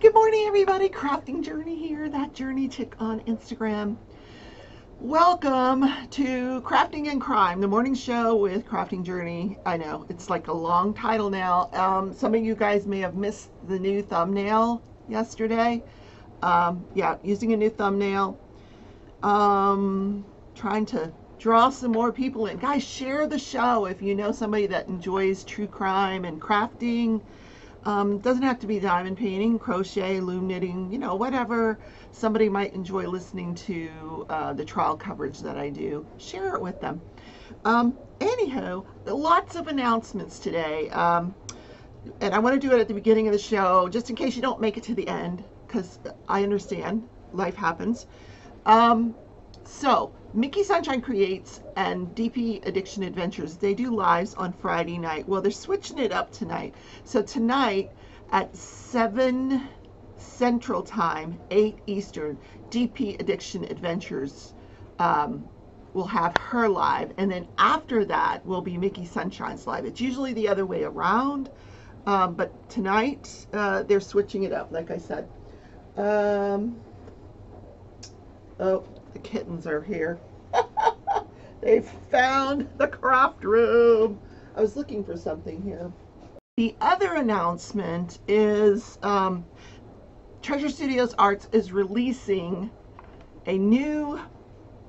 good morning everybody. Crafting Journey here, that journey chick on Instagram. Welcome to Crafting and Crime, the morning show with Crafting Journey. I know, it's like a long title now. Some of you guys may have missed the new thumbnail yesterday. Yeah, using a new thumbnail. Trying to draw some more people in. Guys, share the show if you know somebody that enjoys true crime and crafting. Doesn't have to be diamond painting, crochet, loom knitting, you know, whatever somebody might enjoy listening to the trial coverage that I do. Share it with them. Anyhow, lots of announcements today. And I want to do it at the beginning of the show, just in case you don't make it to the end, because I understand life happens. So, Mickey Sunshine Creates and DP Addiction Adventures, they do lives on Friday night. Well, they're switching it up tonight. So tonight at 7 Central Time, 8 Eastern, DP Addiction Adventures will have her live. And then after that will be Mickey Sunshine's live. It's usually the other way around. But tonight they're switching it up, like I said. Oh, the kittens are here. They've found the craft room. I was looking for something here. The other announcement is Treasure Studios Arts is releasing a new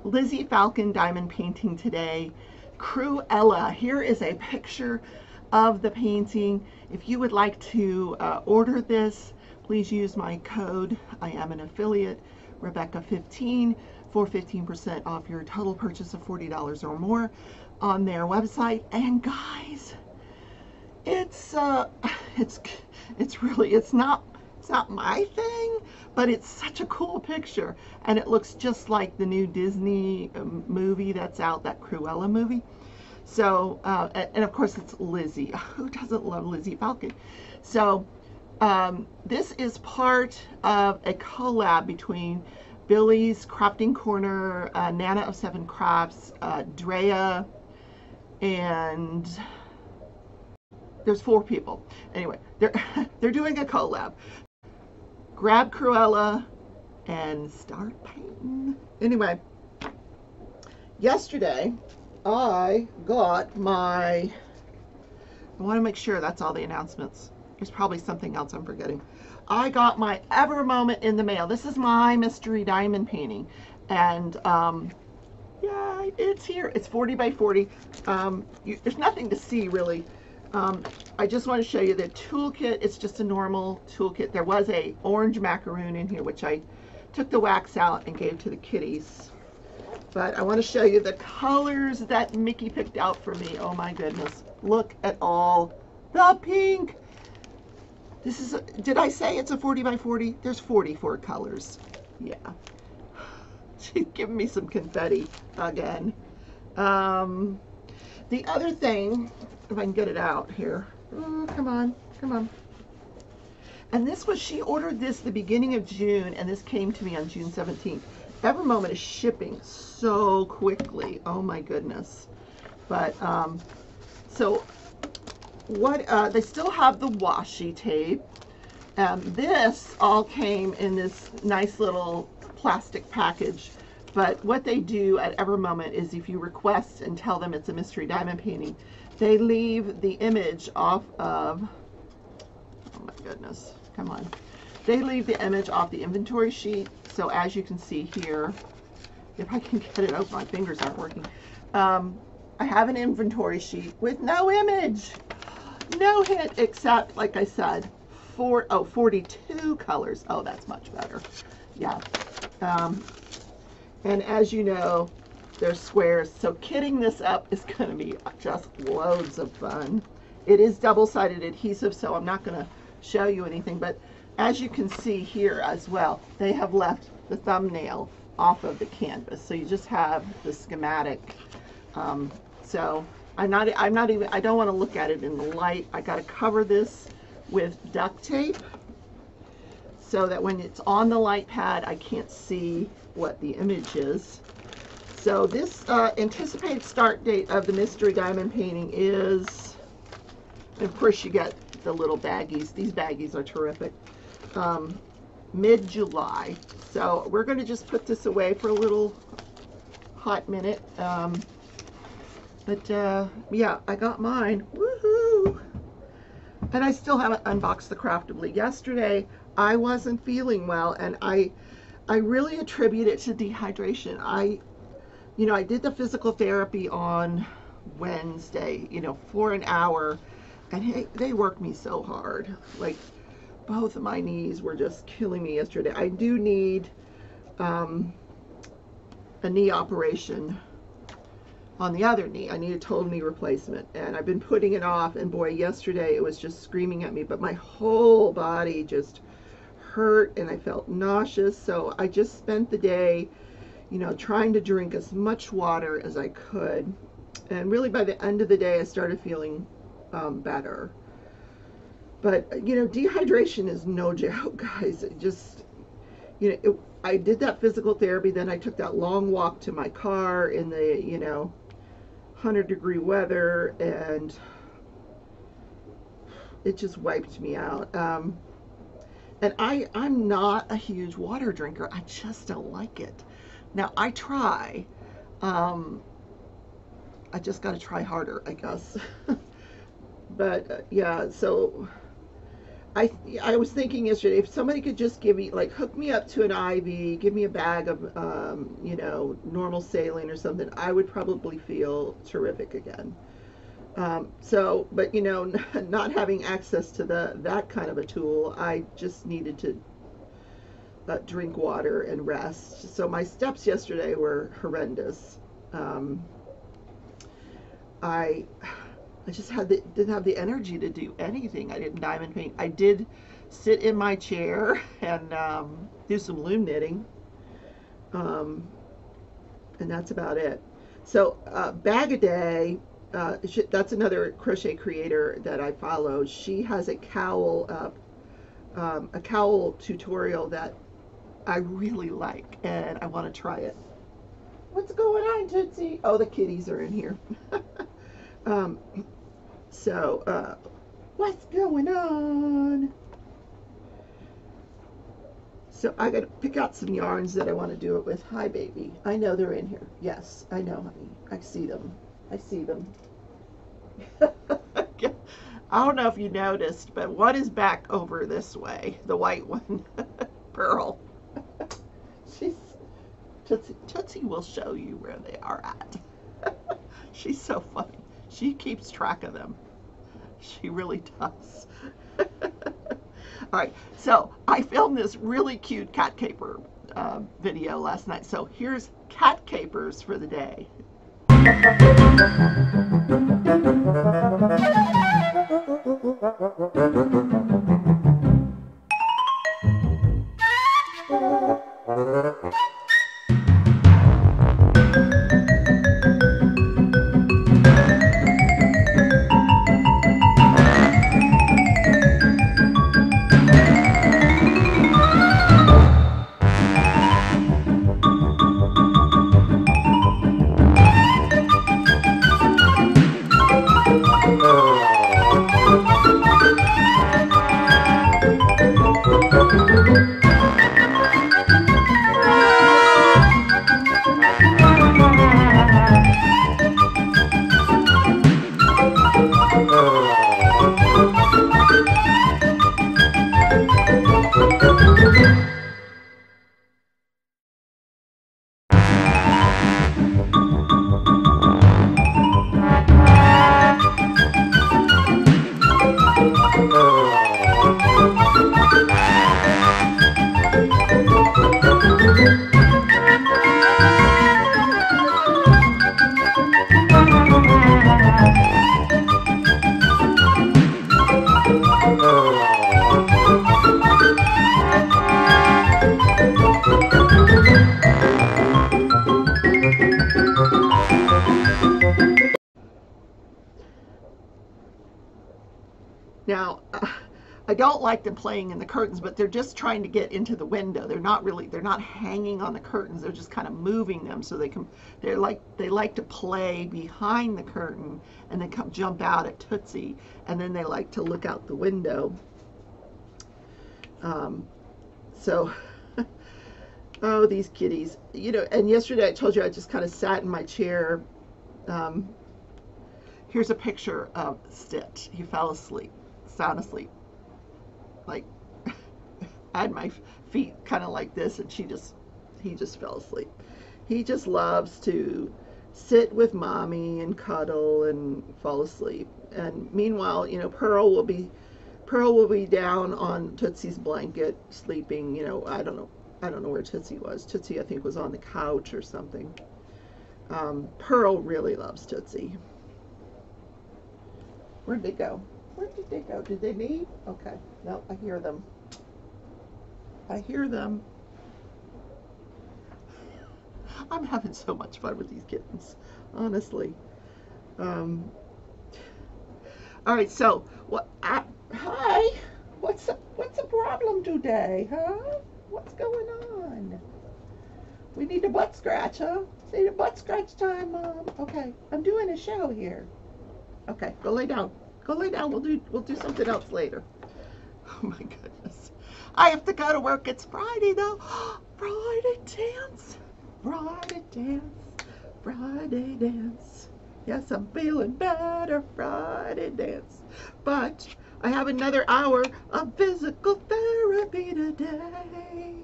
Lizzie Falcon diamond painting today, Cruella. Here is a picture of the painting. If you would like to order this, please use my code. I am an affiliate, Rebecca15, for 15% off your total purchase of $40 or more on their website. And guys, it's not my thing, but it's such a cool picture, and it looks just like the new Disney movie that's out, that Cruella movie. So and of course it's Lizzie. Who doesn't love Lizzie Falcon? So this is part of a collab between Billy's Crafting Corner, Nana of 7 Crafts, Drea, and there's 4 people. Anyway, they're doing a collab. Grab Cruella and start painting. Anyway, yesterday I got my, I want to make sure that's all the announcements. There's probably something else I'm forgetting. I got my Ever Moment in the mail. This is my mystery diamond painting, and yeah, it's here. It's 40 by 40. There's nothing to see really. I just want to show you the toolkit. It's just a normal toolkit. There was a orange macaroon in here, which I took the wax out and gave to the kitties. But I want to show you the colors that Mickey picked out for me. Oh my goodness. Look at all the pink. This is, did I say it's a 40 by 40? There's 44 colors. Yeah. She's giving me some confetti again. The other thing, if I can get it out here. Oh, come on, come on. And this was, she ordered this the beginning of June, and this came to me on June 17th. Ever Moment is shipping so quickly. Oh my goodness. But, so, what they still have the washi tape. This all came in this nice little plastic package, but what they do at Ever Moment is if you request and tell them it's a mystery diamond painting, they leave the image off of, oh my goodness, come on, they leave the image off the inventory sheet. So as you can see here, if I can get it open, my fingers aren't working. I have an inventory sheet with no image. No hint, except, like I said, 42 colors. Oh, that's much better. Yeah. And as you know, they're squares. So kitting this up is going to be just loads of fun. It is double-sided adhesive, so I'm not going to show you anything. But as you can see here as well, they have left the thumbnail off of the canvas. So you just have the schematic. So I don't want to look at it in the light. I got to cover this with duct tape so that when it's on the light pad, I can't see what the image is. So this anticipated start date of the mystery diamond painting is, and of course you get the little baggies. These baggies are terrific. Mid-July. So we're going to just put this away for a little hot minute. Yeah, I got mine. Woohoo! And I still haven't unboxed the Craftibly. Yesterday, I wasn't feeling well, and I really attribute it to dehydration. I did the physical therapy on Wednesday, for an hour, and they worked me so hard. Like, both of my knees were just killing me yesterday. I do need a knee operation on the other knee. I need a total knee replacement, and I've been putting it off, and boy, yesterday it was just screaming at me, but my whole body just hurt, and I felt nauseous. So I just spent the day, trying to drink as much water as I could, and really by the end of the day I started feeling better. But dehydration is no joke, guys. It just, I did that physical therapy, then I took that long walk to my car in the 100-degree weather, and it just wiped me out. And I'm not a huge water drinker. I just don't like it. Now I try. I just got to try harder, I guess. But yeah, so I was thinking yesterday, if somebody could just give me, like, hook me up to an IV, give me a bag of, normal saline or something, I would probably feel terrific again. But, not having access to that kind of a tool, I just needed to drink water and rest. So my steps yesterday were horrendous. I just didn't have the energy to do anything. I didn't diamond paint. I did sit in my chair and do some loom knitting, and that's about it. So Bag a Day, that's another crochet creator that I follow. She has a cowl tutorial that I really like, and I want to try it. What's going on, Tootsie? Oh, the kitties are in here. What's going on? So I gotta pick out some yarns that I want to do it with. Hi, baby. I know they're in here. Yes, I know, honey. I see them. I see them. I don't know if you noticed, but one is back over this way. The white one. Pearl. Tootsie will show you where they are at. She's so funny. She keeps track of them. She really does. All right, so I filmed this really cute cat caper video last night. So here's cat capers for the day. I don't like them playing in the curtains, but they're just trying to get into the window. They're not hanging on the curtains. They're just kind of moving them so they like to play behind the curtain and then jump out at Tootsie, and then they like to look out the window. So, oh, these kitties, and yesterday I told you I just kind of sat in my chair. Here's a picture of Stitch. He fell asleep, sound asleep. Like, I had my feet kind of like this, and he just fell asleep. He just loves to sit with mommy and cuddle and fall asleep. And meanwhile, Pearl will be down on Tootsie's blanket sleeping. I don't know where Tootsie was. Tootsie, I think, was on the couch or something. Pearl really loves Tootsie. Where'd they go? Where did they go? Did they leave? Okay. No, I hear them. I hear them. I'm having so much fun with these kittens, honestly. All right, so hi. What's the problem today, huh? What's going on? We need a butt scratch, huh? Need a butt scratch time, Mom. Okay, I'm doing a show here. Okay, go lay down. Go lay down. We'll do something else later. Oh my goodness. I have to go to work. It's Friday though. Friday dance. Friday dance. Friday dance. Yes, I'm feeling better. Friday dance. But I have another hour of physical therapy today.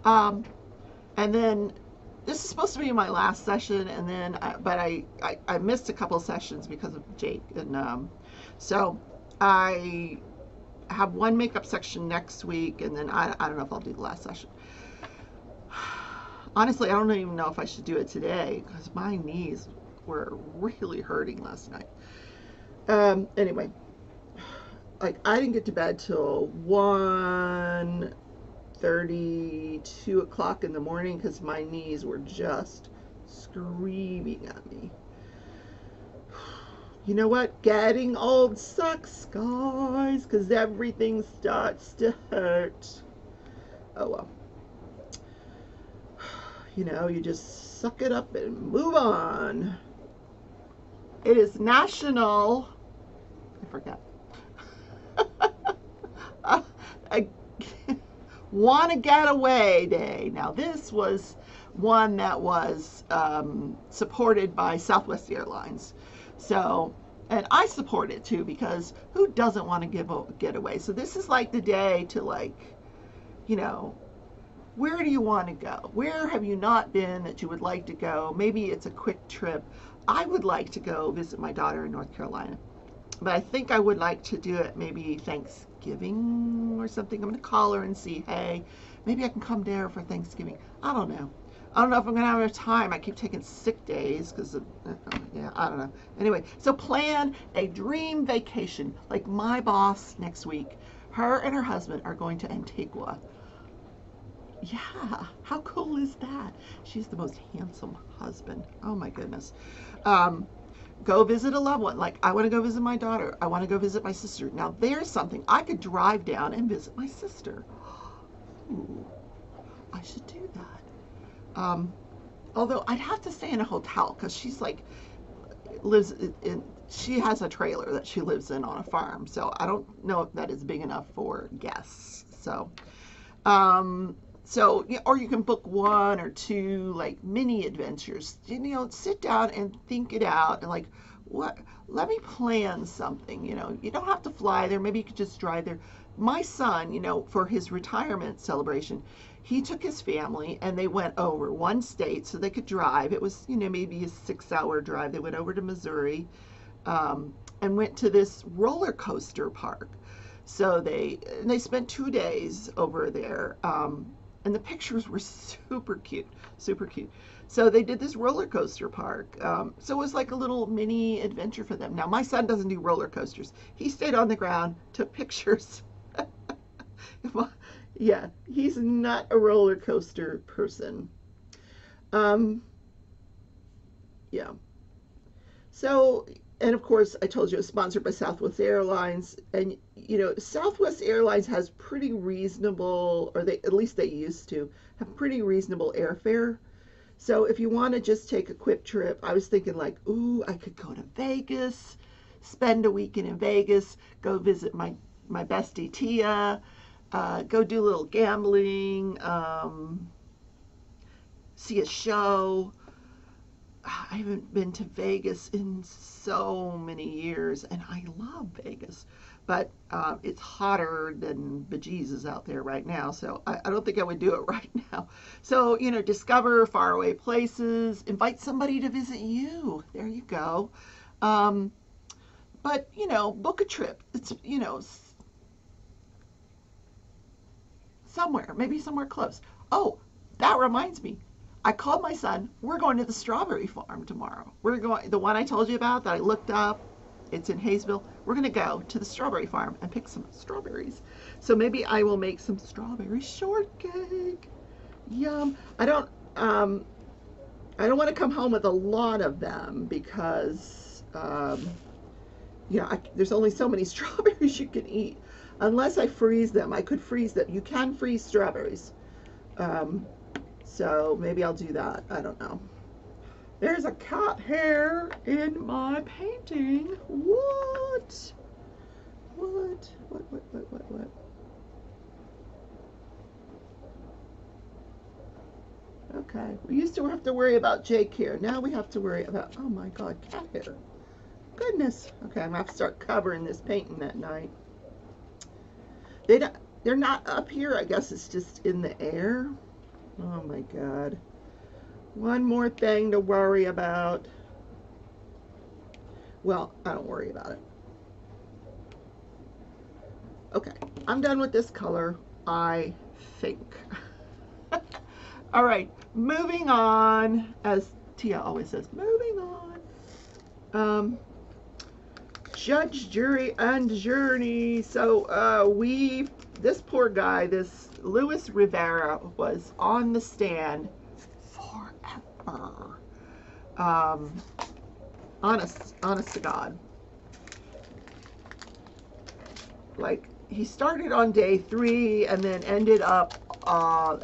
And then this is supposed to be my last session, and then I missed a couple sessions because of Jake, and so I have one makeup section next week, and then I don't know if I'll do the last session. Honestly, I don't even know if I should do it today because my knees were really hurting last night. Anyway, like I didn't get to bed till 1:30, 2 o'clock in the morning because my knees were just screaming at me. You know what? Getting old sucks, guys, because everything starts to hurt. Oh well. You just suck it up and move on. It is National, I forgot. I Want to Get Away Day. Now this was one that was supported by Southwest Airlines. So, and I support it too, because who doesn't want to get away? So this is like the day to where do you want to go? Where have you not been that you would like to go? Maybe it's a quick trip. I would like to go visit my daughter in North Carolina, but I think I would like to do it maybe Thanksgiving or something. I'm going to call her and see, hey, maybe I can come there for Thanksgiving. I don't know. I don't know if I'm going to have enough time. I keep taking sick days because of, I don't know. Anyway, so plan a dream vacation. Like my boss next week, her and her husband are going to Antigua. Yeah, how cool is that? She's the most handsome husband. Oh my goodness. Go visit a loved one. Like I want to go visit my daughter. I want to go visit my sister. Now there's something. I could drive down and visit my sister. Ooh, I should do that. Although I'd have to stay in a hotel because she's like she has a trailer that she lives in on a farm. So I don't know if that is big enough for guests. So, or you can book one or two like mini adventures. Sit down and think it out and like, let me plan something. You don't have to fly there. Maybe you could just drive there. My son, for his retirement celebration, he took his family and they went over one state so they could drive. It was, maybe a 6-hour drive. They went over to Missouri and went to this roller coaster park. So they spent 2 days over there. And the pictures were super cute, super cute. So they did this roller coaster park. So it was like a little mini adventure for them. Now, my son doesn't do roller coasters. He stayed on the ground, took pictures. Yeah, he's not a roller coaster person. Yeah. So and of course, I told you it was sponsored by Southwest Airlines. And, you know, Southwest Airlines has pretty reasonable, or they, at least they used to, have pretty reasonable airfare. So if you want to just take a quick trip, I was thinking like, ooh, I could go to Vegas, spend a weekend in Vegas, go visit my bestie Tia, go do a little gambling, see a show. I haven't been to Vegas in so many years, and I love Vegas, but it's hotter than bejesus out there right now, so I don't think I would do it right now. So, you know, discover faraway places, invite somebody to visit you. There you go. But, you know, book a trip. It's, you know, somewhere, maybe somewhere close. Oh, that reminds me. I called my son. We're going to the strawberry farm tomorrow. We're going, the one I told you about that I looked up. It's in Hayesville. We're going to go to the strawberry farm and pick some strawberries. So maybe I will make some strawberry shortcake. Yum. I don't want to come home with a lot of them because, you know, there's only so many strawberries you can eat. Unless I freeze them. I could freeze them. You can freeze strawberries. So maybe I'll do that. I don't know. There's a cat hair in my painting. What? What? Okay. We used to have to worry about Jake hair. Now we have to worry about, oh my God, cat hair. Goodness. Okay, I'm going to have to start covering this painting that night. They're not up here. I guess it's just in the air. Oh my God. One more thing to worry about. Well, I don't worry about it. Okay, I'm done with this color, I think. All right, moving on, as Tia always says, moving on. Judge, jury, and journey. So this poor guy, this Luis Rivera, was on the stand forever. Honest to God. Like, he started on day 3 and then ended up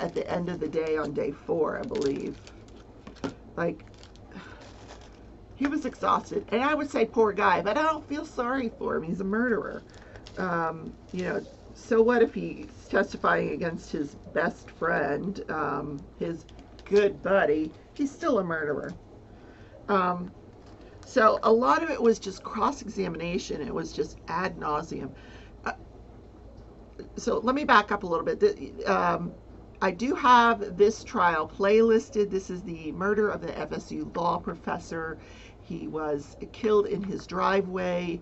at the end of the day on day 4, I believe. Like, he was exhausted. And I would say poor guy, but I don't feel sorry for him. He's a murderer. You know, so what if he's testifying against his best friend, his good buddy? He's still a murderer. So a lot of it was just cross-examination. It was just ad nauseum. So let me back up a little bit. I do have this trial playlisted. This is the murder of the FSU law professor. He was killed in his driveway.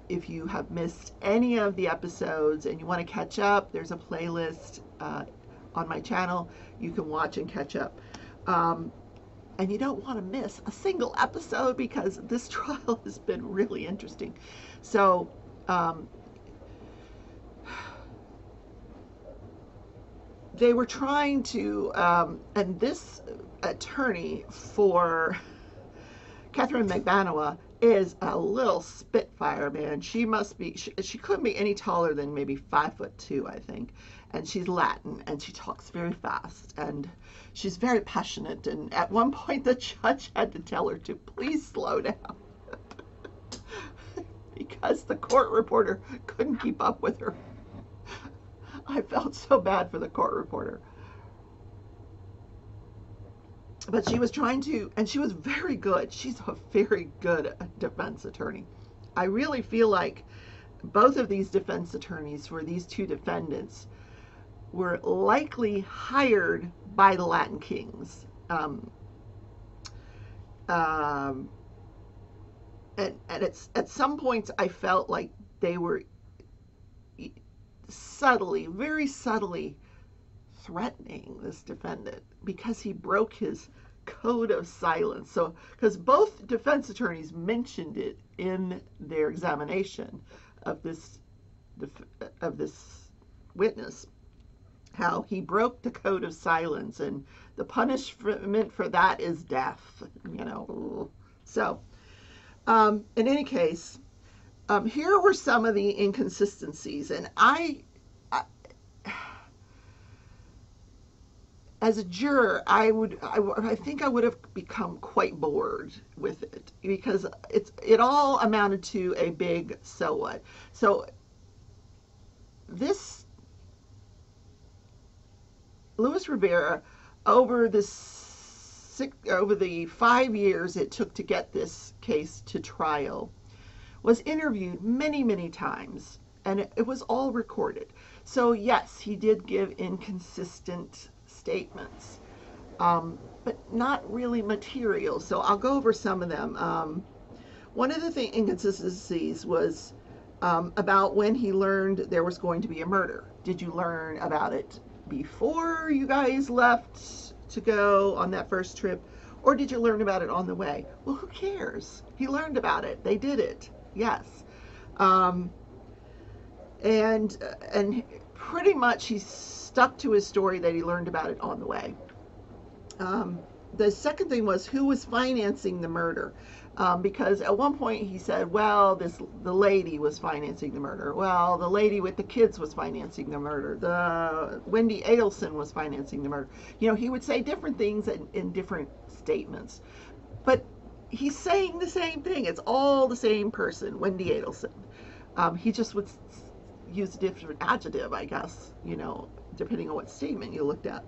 If you have missed any of the episodes and you want to catch up, there's a playlist on my channel. You can watch and catch up. And you don't want to miss a single episode because this trial has been really interesting. So, they were trying to, and this attorney for Catherine McManua is a little spitfire, man. She must be, she couldn't be any taller than maybe 5'2", I think. And she's Latin, and she talks very fast, and she's very passionate. And at one point, the judge had to tell her to please slow down because the court reporter couldn't keep up with her. I felt so bad for the court reporter. But she was trying to, and she was very good. She's a very good defense attorney. I really feel like both of these defense attorneys for these two defendants were likely hired by the Latin Kings. And it's, at some points I felt like they were subtly, very subtly threatening this defendant because he broke his code of silence. So, because both defense attorneys mentioned it in their examination of this witness, how he broke the code of silence, and the punishment for that is death, you know. So In any case, here were some of the inconsistencies, and as a juror, I think I would have become quite bored with it because it all amounted to a big so what. So this Luis Rivera, over the 5 years it took to get this case to trial, was interviewed many, many times, and it was all recorded. So yes, he did give inconsistent statements, but not really material. So I'll go over some of them. One of the inconsistencies was about when he learned there was going to be a murder. Did you learn about it before you guys left to go on that first trip, or did you learn about it on the way? Well, who cares? He learned about it. They did it. Yes. And pretty much he stuck to his story that he learned about it on the way. The second thing was who was financing the murder. Because at one point he said, well, the lady was financing the murder. Well, the lady with the kids was financing the murder. The Wendy Adelson was financing the murder. You know, he would say different things in different statements. But he's saying the same thing. It's all the same person, Wendy Adelson. He just would use a different adjective, I guess, you know, depending on what statement you looked at.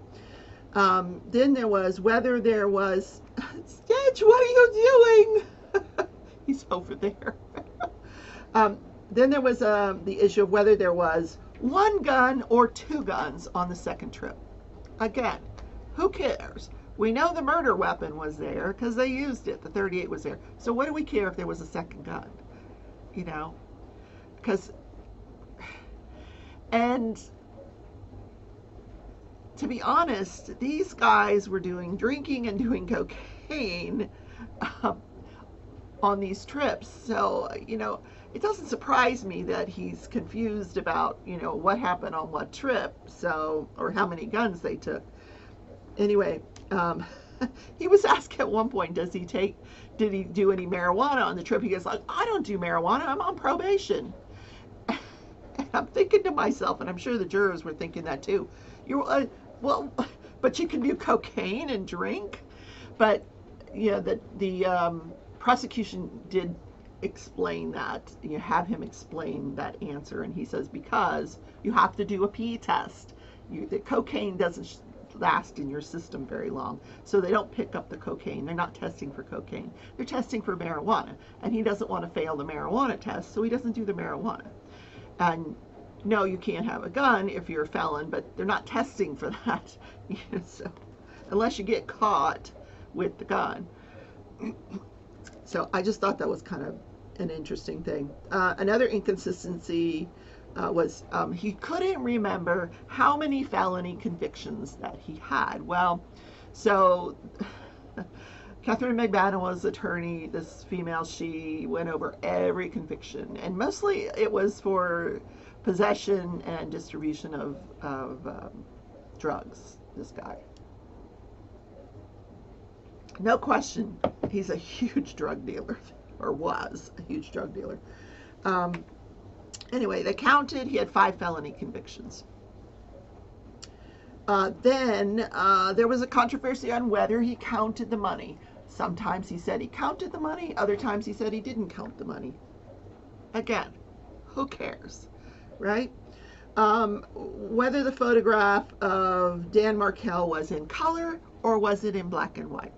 Then there was whether there was, Stitch, what are you doing? He's over there. Then there was the issue of whether there was one gun or two guns on the second trip. Again, who cares? We know the murder weapon was there because they used it. The .38 was there. So what do we care if there was a second gun? You know? Because, and to be honest, these guys were drinking and doing cocaine on these trips. So, you know, it doesn't surprise me that he's confused about, you know, what happened on what trip, so, or how many guns they took. Anyway, he was asked at one point, did he do any marijuana on the trip? He goes like, I don't do marijuana, I'm on probation. And I'm thinking to myself, and I'm sure the jurors were thinking that too, well, but you can do cocaine and drink? But, you know, the prosecution did explain that. You have him explain that answer, and he says because you have to do a pee test. The cocaine doesn't last in your system very long, so they don't pick up the cocaine. They're not testing for cocaine. They're testing for marijuana, and he doesn't want to fail the marijuana test, so he doesn't do the marijuana. And no, you can't have a gun if you're a felon, but they're not testing for that. So unless you get caught with the gun. So I just thought that was kind of an interesting thing. Another inconsistency was he couldn't remember how many felony convictions that he had. Well, so Catherine McManama's attorney, this female, she went over every conviction, and mostly it was for possession and distribution of drugs, this guy. No question, he's a huge drug dealer, or was a huge drug dealer. Anyway, they counted, he had 5 felony convictions. Then there was a controversy on whether he counted the money. Sometimes he said he counted the money, other times he said he didn't count the money. Again, who cares, right? Whether the photograph of Dan Markel was in color or was it in black and white.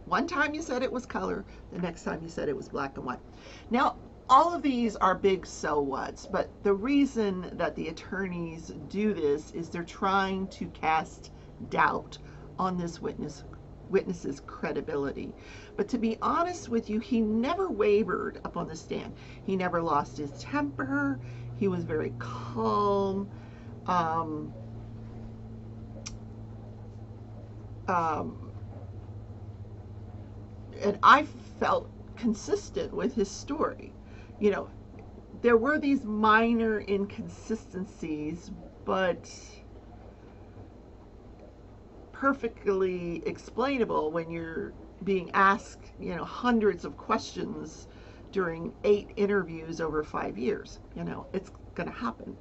One time you said it was color, the next time you said it was black and white. Now, all of these are big so whats, but the reason that the attorneys do this is they're trying to cast doubt on this witness's credibility. But to be honest with you, he never wavered up on the stand. He never lost his temper. He was very calm. And I felt consistent with his story. You know, there were these minor inconsistencies, but perfectly explainable when you're being asked, you know, hundreds of questions during 8 interviews over 5 years. You know, it's going to happen.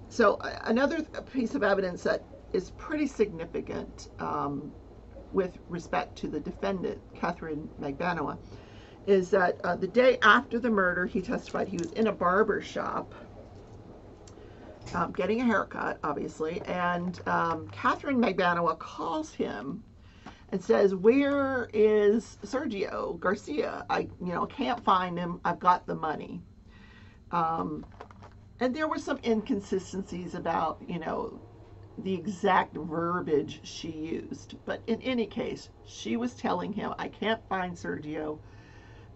So another piece of evidence that is pretty significant with respect to the defendant, Catherine Magbanua, is that the day after the murder, he testified he was in a barber shop getting a haircut, obviously, and Catherine Magbanua calls him and says, "Where is Sergio Garcia? I can't find him. I've got the money." And there were some inconsistencies about, the exact verbiage she used. But in any case, she was telling him, "I can't find Sergio,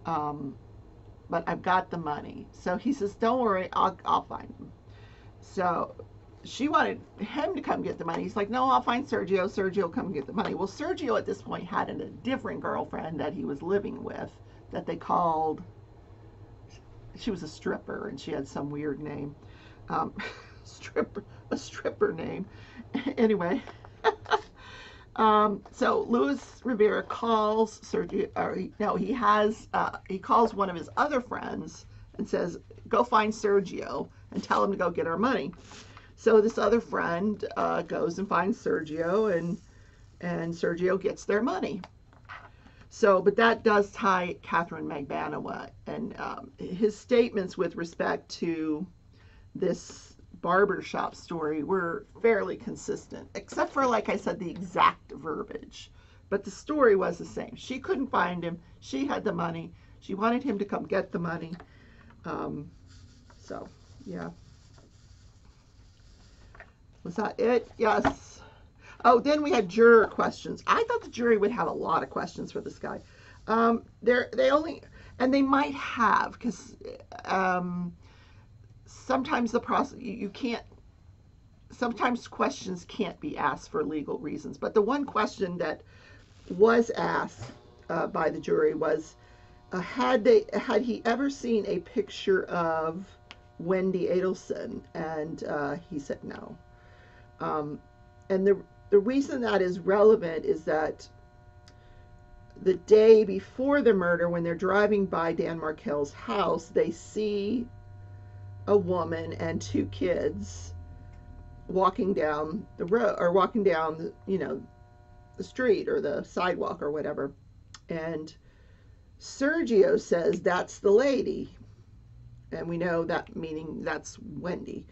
but I've got the money." So he says, "Don't worry, I'll find him." So she wanted him to come get the money. He's like, "No, I'll find Sergio. Sergio, come get the money." Well, Sergio at this point had a different girlfriend that he was living with that they called, she was a stripper, and she had some weird name. A stripper name. Anyway. So Luis Rivera calls Sergio, he calls one of his other friends and says, "Go find Sergio and tell him to go get our money." So this other friend goes and finds Sergio, and Sergio gets their money. So, but that does tie Catherine Magbanua, and his statements with respect to this barber shop story were fairly consistent, except for, like I said, the exact verbiage. But the story was the same. She couldn't find him. She had the money. She wanted him to come get the money. So, yeah. Was that it? Yes. Oh, then we had juror questions. I thought the jury would have a lot of questions for this guy. They might have, because sometimes sometimes questions can't be asked for legal reasons. But the one question that was asked by the jury was, had he ever seen a picture of Wendy Adelson? And he said no. And the reason that is relevant is that the day before the murder, when they're driving by Dan Markel's house, they see a woman and 2 kids walking down the road, or walking down, the street or the sidewalk or whatever. And Sergio says, "That's the lady." And we know that meaning that's Wendy.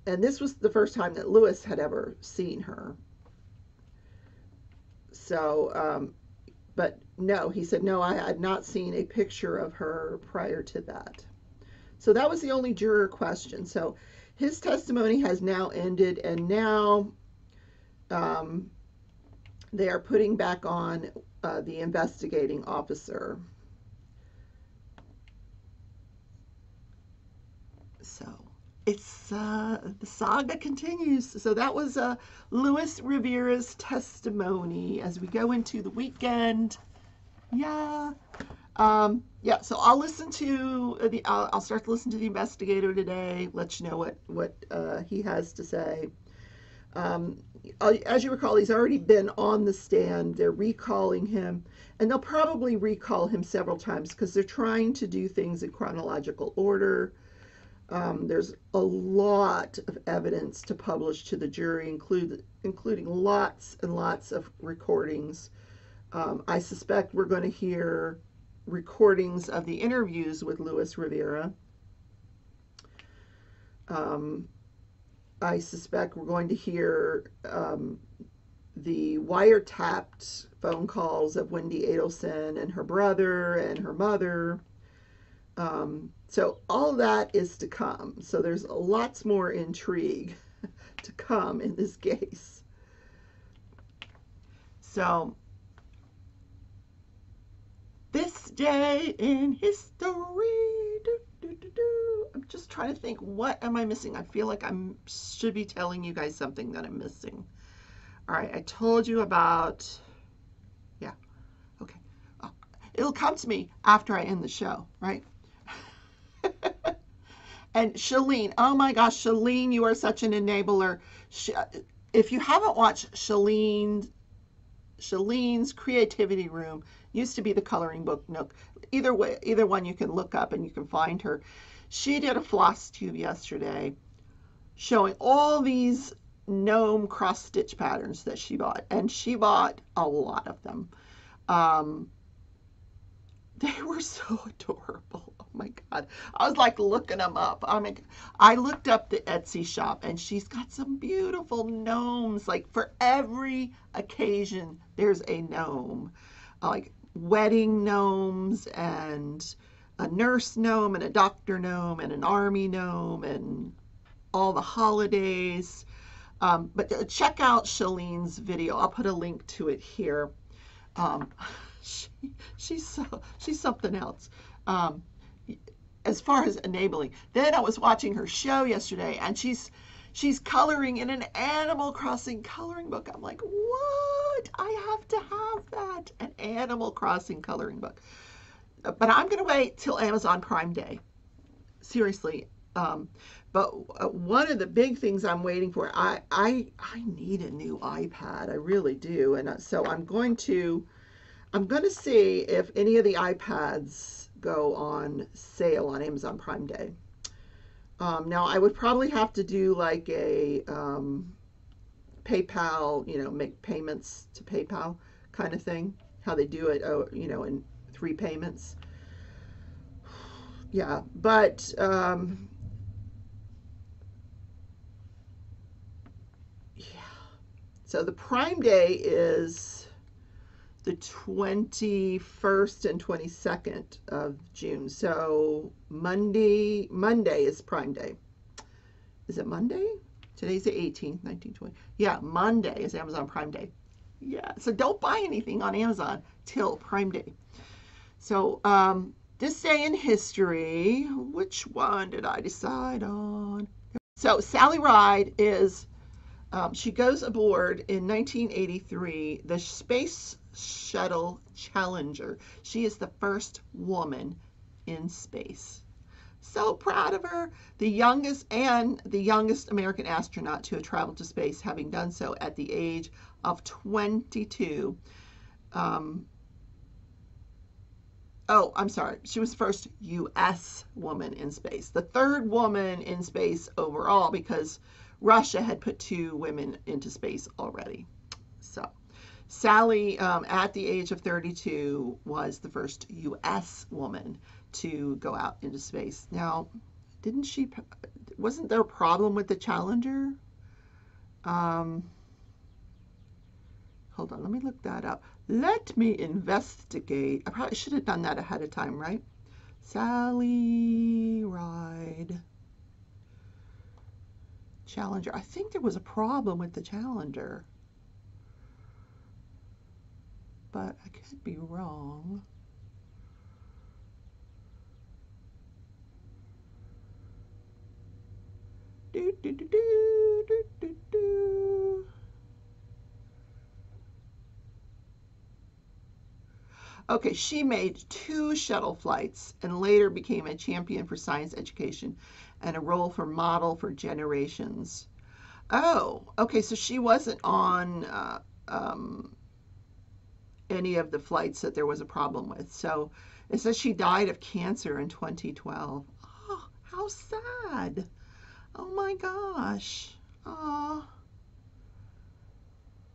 And this was the first time that Luis had ever seen her. So, but no, he said, "No, I had not seen a picture of her prior to that." So that was the only juror question. So his testimony has now ended, and now they are putting back on the investigating officer. So it's the saga continues. So that was Luis Rivera's testimony as we go into the weekend. Yeah. So I'll listen to I'll start to listen to the investigator today. Let you know what he has to say. As you recall, he's already been on the stand. They're recalling him, and they'll probably recall him several times because they're trying to do things in chronological order. There's a lot of evidence to publish to the jury, including lots and lots of recordings. I suspect we're going to hear recordings of the interviews with Luis Rivera. I suspect we're going to hear the wiretapped phone calls of Wendy Adelson and her brother and her mother. So all that is to come. So there's lots more intrigue to come in this case. So this day in history. I'm just trying to think, what am I missing? I feel like I should be telling you guys something that I'm missing. All right, I told you about, yeah, okay. It'll come to me after I end the show, right? And Shalene, oh my gosh, Shalene, you are such an enabler. If you haven't watched Shalene's Shalene's Creativity Room. Used to be the Coloring Book Nook. Either way, either one you can look up and you can find her. She did a floss tube yesterday showing all these gnome cross stitch patterns that she bought, and she bought a lot of them. They were so adorable. Oh my God. I was like looking them up. I mean, I looked up the Etsy shop, and she's got some beautiful gnomes. Like for every occasion, there's a gnome. Like wedding gnomes, and a nurse gnome, and a doctor gnome, and an army gnome, and all the holidays. But check out Shalene's video. I'll put a link to it here. Um, she's something else. As far as enabling. Then I was watching her show yesterday, and she's coloring in an Animal Crossing coloring book. I'm like, what? I have to have that, an Animal Crossing coloring book. But I'm going to wait till Amazon Prime Day. Seriously. But one of the big things I'm waiting for, I need a new iPad. I really do. And so I'm going to see if any of the iPads go on sale on Amazon Prime Day. Now I would probably have to do like a PayPal, make payments to PayPal kind of thing, how they do it, in 3 payments. Yeah, but yeah. So the Prime Day is the 21st and 22nd of June. So Monday is Prime Day. Is it Monday? Today's the 18th, 1920. Yeah, Monday is Amazon Prime Day. Yeah, so don't buy anything on Amazon till Prime Day. So this day in history, which one did I decide on? So Sally Ride is, she goes aboard in 1983, the Space Shuttle Challenger. She is the first woman in space. So proud of her. The youngest American astronaut to have traveled to space, having done so at the age of 22. Oh, I'm sorry. She was the first U.S. woman in space. The third woman in space overall, because Russia had put 2 women into space already. So Sally, at the age of 32, was the first U.S. woman to go out into space. Now, wasn't there a problem with the Challenger? Hold on, let me look that up. Let me investigate. I probably should have done that ahead of time, right? Sally Ride. Challenger. I think there was a problem with the Challenger, but I could be wrong. Do, do, do, do, do, do, do. Okay, she made 2 shuttle flights and later became a champion for science education and a role for model for generations. Oh, okay, so she wasn't on any of the flights that there was a problem with. So it says she died of cancer in 2012. Oh, how sad. Oh my gosh. Oh.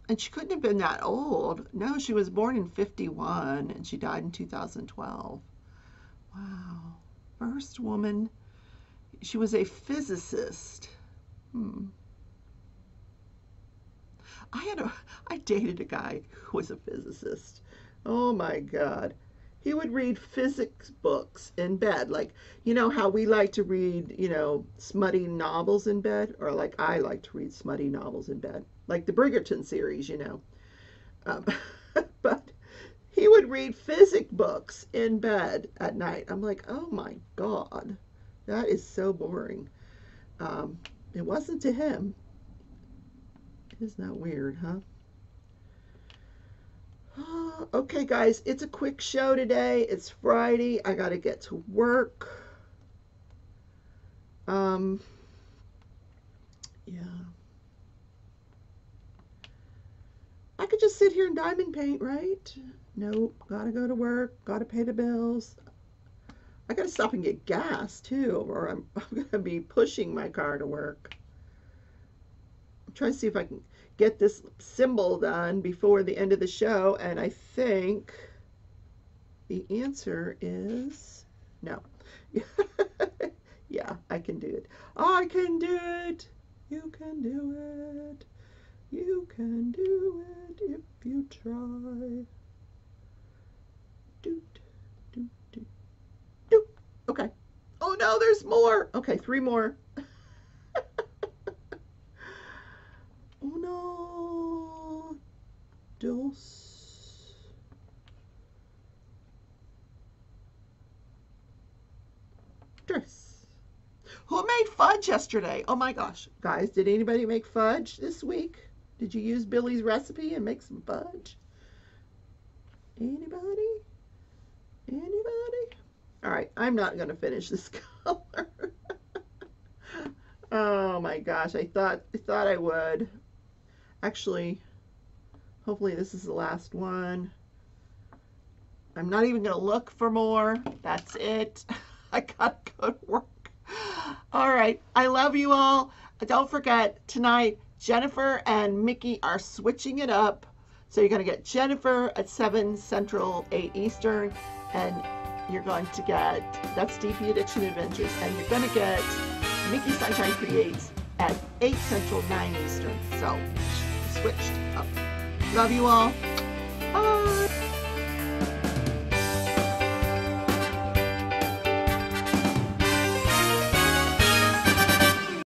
And she couldn't have been that old. No, she was born in 51 and she died in 2012. Wow. First woman. She was a physicist. I dated a guy who was a physicist. Oh my God. He would read physics books in bed. Like, how we like to read, smutty novels in bed? Or like I like to read smutty novels in bed. Like the Bridgerton series, But he would read physics books in bed at night. I'm like, oh my God. That is so boring. It wasn't to him. Isn't that weird, huh? Okay, guys, it's a quick show today. It's Friday. I got to get to work. Yeah. I could could just sit here and diamond paint, right? Nope, gotta go to work, gotta pay the bills. I gotta stop and get gas too, or I'm gonna be pushing my car to work. I'm trying to see if I can get this symbol done before the end of the show, and I think the answer is no. Yeah, I can do it. I can do it. You can do it. You can do it if you try. Doot, doot, doot, doot. Okay. Oh no, there's more. Okay, 3 more. Uno, dos. Tres. Who made fudge yesterday? Oh my gosh. Guys, did anybody make fudge this week? Did you use Billy's recipe and make some fudge? Anybody? Anybody? All right, I'm not going to finish this color. Oh my gosh, I thought I would. Actually, hopefully this is the last one. I'm not even going to look for more. That's it. I got to go to work. All right, I love you all. Don't forget, tonight, Jennifer and Mickey are switching it up. So you're going to get Jennifer at 7 Central, 8 Eastern, and you're going to get, that's DP Addiction Adventures, and you're going to get Mickey Sunshine Creates at 8 Central, 9 Eastern. So switched up. Love you all. Bye.